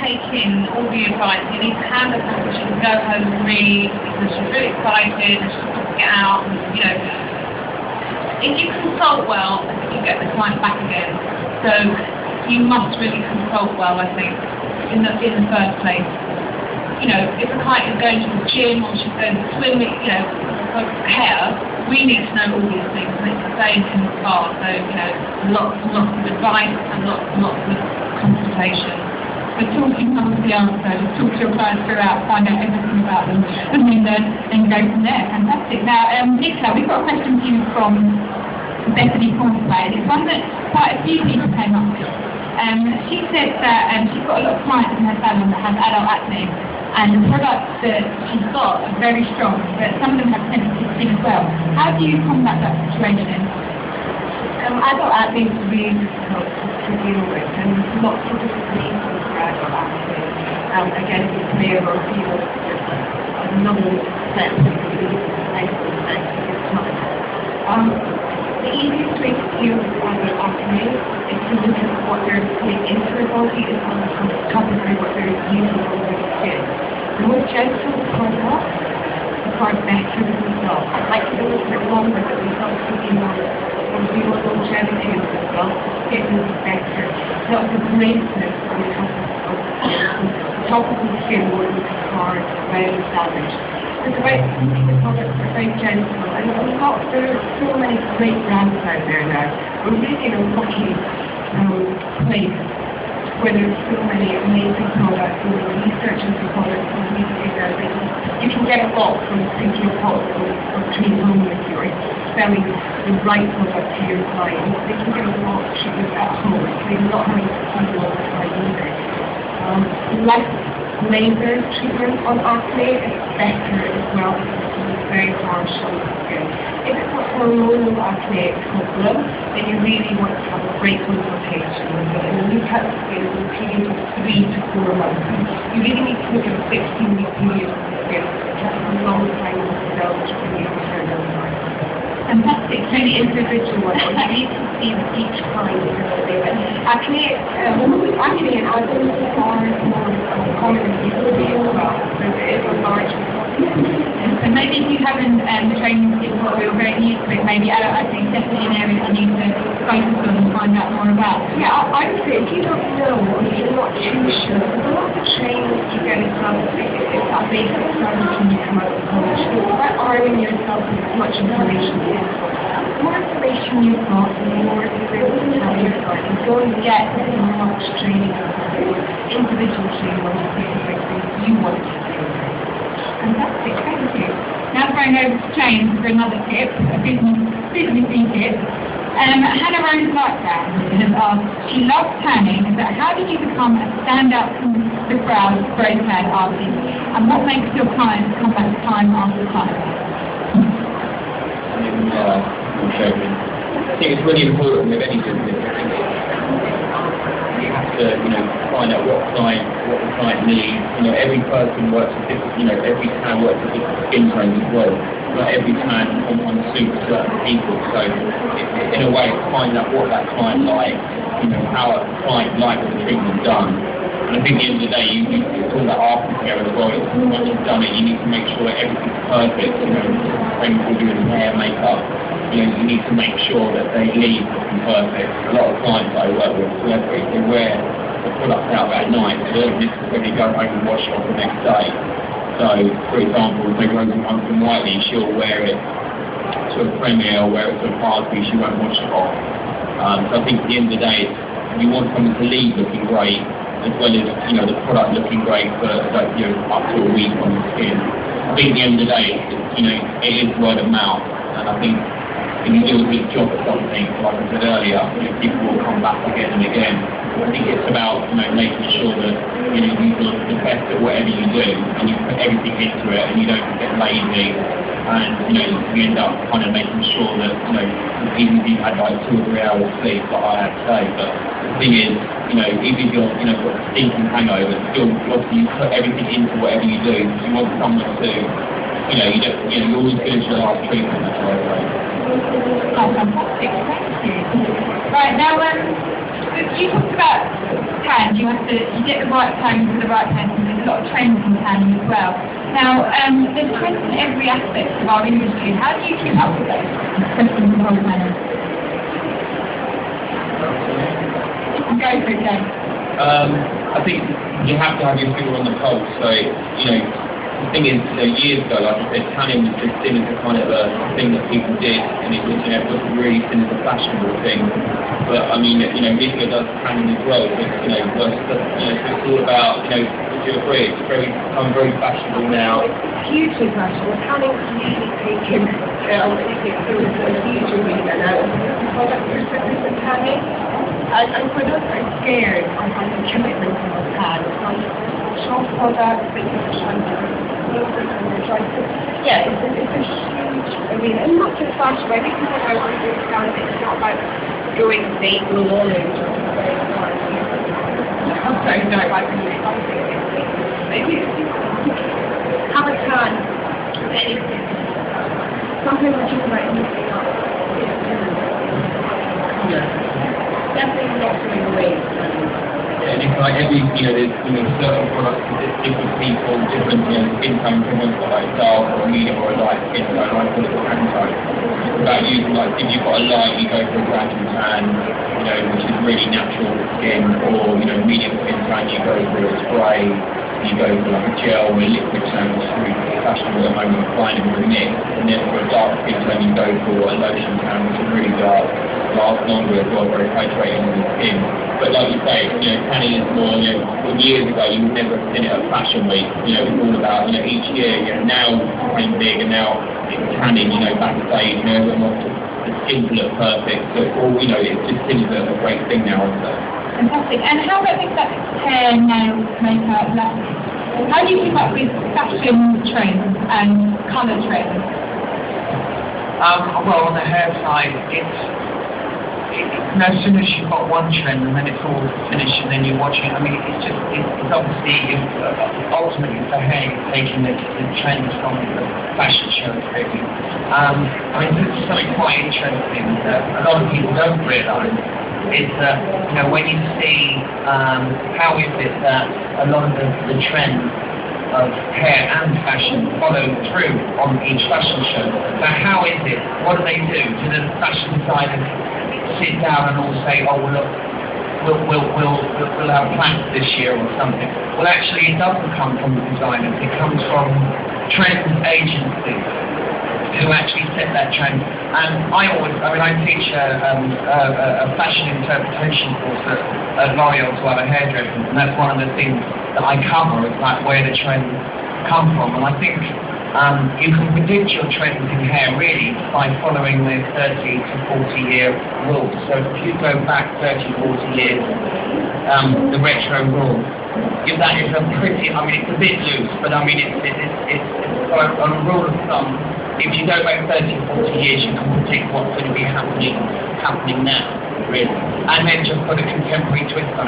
take in all the advice. You need to hand the book, she can go home and read, because she's really excited and she wants to get out. And, you know, if you consult well, I think you get the client back again. So you must really consult well, I think, in the first place. You know, if a client is going to the gym or she's going to swim, you know, for hair, we need to know all these things, and it's the same in the spa. So, you know, lots and lots of advice and lots and lots of consultation. So talking comes the answer. Just talk to your clients throughout, find out everything about them, and then go from there. Fantastic. Now, Nicola, we've got a question to you from Bethany Conway. It's one that quite a few people came up with. She said that she's got a lot of clients in her salon that have adult acne, and the products that she's got are very strong, but some of them have sensitive skin as well. How do you combat that situation? Adult acne is really difficult to deal with, and lots of different reasons for adult acne. Again, if it's male or female, there's another set of reasons. The easiest way to deal with adult acne is to look at what they're putting into their body as well as topically what they're using on their skin. The more gentle the product, the far better the result. I'd like to go a little bit longer, but the results will be more. When we want longevity of the result, it will be better. Not the greatness on the top of the skin will look hard, round, damaged. But the right products are very gentle, and there are so many great brands out there now. We're really in a lucky place where there's so many amazing products, and we're researching the products, and we figure out that you can get a lot from taking a pot of clean home with you, or selling the right product to your clients. They can get a lot of treatment at home, so they're not having to see all the time either. Like laser treatment on acne is better as well, because it's very harsh on the skin. If it's a hormonal acne problem, then you really want to have a great consultation with it and look at the skin in a period of 3 to 4 months. You really need to look at a 16-week period of the skin. That's a long time to develop to really return over. Fantastic. Really individual one. You need to see each client differently. But acne in adults is far more common than people as well. So it is a large So maybe if you haven't trained people who are very new to it, maybe adult acne is definitely an area you need to focus on and find out more about. Yeah, I would say if you don't know or if you're not too sure, there's a lot of training you get as well. It's that basic service when you come out of college. So it's about arming yourself with as much information as possible. The more information you've got, the more you're able to tell your client. You don't get as much training as individual training on the specific things you want to do. Fantastic, thank you. Now throwing over to James for another tip, a businessy tip. Hannah Rose Larkdown has asked, she loves tanning, but how did you become a stand-up from the crowd grey clad artist? And what makes your clients come back time after time? I think it's really important with any business. You have to, find out what the client needs. Every person works with different, every tan works with different skin tones as well. Not every tan on suits certain people. So in a way, find out what that client likes, how a client likes the treatment done. And I think at the end of the day, it's all that aftercare as well. Once you've done it, you need to make sure that everything's perfect. When people doing hair, makeup, you need to make sure that they leave looking perfect. A lot of clients that I work with, they wear the product out at night, they don't necessarily go home and wash it off the next day. So, for example, if they Rose and Pumpkin Whiteley, she'll wear it to a premiere or wear it to a party, she won't wash it off. So I think at the end of the day, you want someone to leave looking great, as well as the product looking great for up to a week on the skin. I think at the end of the day, it is word of mouth, and I think if you do a good job at something, like I said earlier, people will come back again and again. I think it's about making sure that you're the best at whatever you do, and you put everything into it, and you don't get lazy, and you end up kind of making sure that even if you've had like 2 or 3 hours sleep, like I had today, but the thing is, even if you're got a stinking hangover, still obviously you put everything into whatever you do. You want someone to you're always good as your last treatment. That's what I say. Oh, fantastic, thank you. Right, now You talked about tan. You get the right tone for the right person. There's a lot of trends in tanning as well. Now, there's trends in every aspect of our industry. How do you keep up with those? Especially in whole tanning. Go for it, Jane. I think you have to have your finger on the pulse. So, the thing is, years ago, like I said, tanning was just seen as a kind of a thing that people did, and it was, it wasn't really seen as a fashionable thing. But I mean, Olympia does tanning as well. But, so it's all about, would you agree? It's become very fashionable now. It's hugely fashionable. Tanning's really taken through a huge arena now. Products are different than tanning. And for those that are scared of having commitment to the tan, it's like shop products that you can try to yeah, it's a huge arena. And not just fashion, I think people don't understand it. It's not about going big all over. I'm sorry, no, I really Maybe have a tan with anything. Something that you might need to know. Definitely not doing away. And it's like every, there's, certain products for different people, different, skin tones, someone's got like dark or medium or a light skin tone, I call it tan tone. It's about using, like, if you've got a light, you go for a gradual tan, which is really natural skin, or, medium skin tone, you go for a spray, you go for like a gel or a liquid tan, which is really fashionable at the moment, finding with a mix, and then for a dark skin tone, you go for a lotion tan, which is really dark, lasts longer as well, very hydrating on the skin. But like you say, tanning is more, years ago you would never have seen it at Fashion Week. It was all about, each year, now it's becoming big, and now it's tanning, backstage, everyone wants the skin to look perfect. So it's all, it's just seen as a great thing now. Fantastic. And how about things like hair, nails, makeup, lashes? How do you keep up with fashion trends and colour trends? Well, on the hair side, as soon as you've got one trend and then it's all finished and then you're watching it, I mean, it's obviously, ultimately for hair, you're taking the trends from the fashion show, really. I mean, this is something quite interesting that a lot of people don't realise, is that, when you see how is it that a lot of the trends of hair and fashion follow through on each fashion show. So how is it? What do they do? Do the fashion designers sit down and all say, oh, well, look, we'll have plans this year or something? Well, actually, it doesn't come from the designers. It comes from trend agencies who actually set that trend. And I teach a fashion interpretation course at L'Oreal to other hairdressers, and that's one of the things that I cover, is like where the trends come from. And I think you can predict your trends in hair really by following the 30 to 40 year rules. So if you go back 30, 40 years, the retro rule, that is a pretty, it's a bit loose, but it's on a rule of thumb. If you go back 30 or 40 years, you can predict what's going to be happening now, really. And then just put a contemporary twist on it.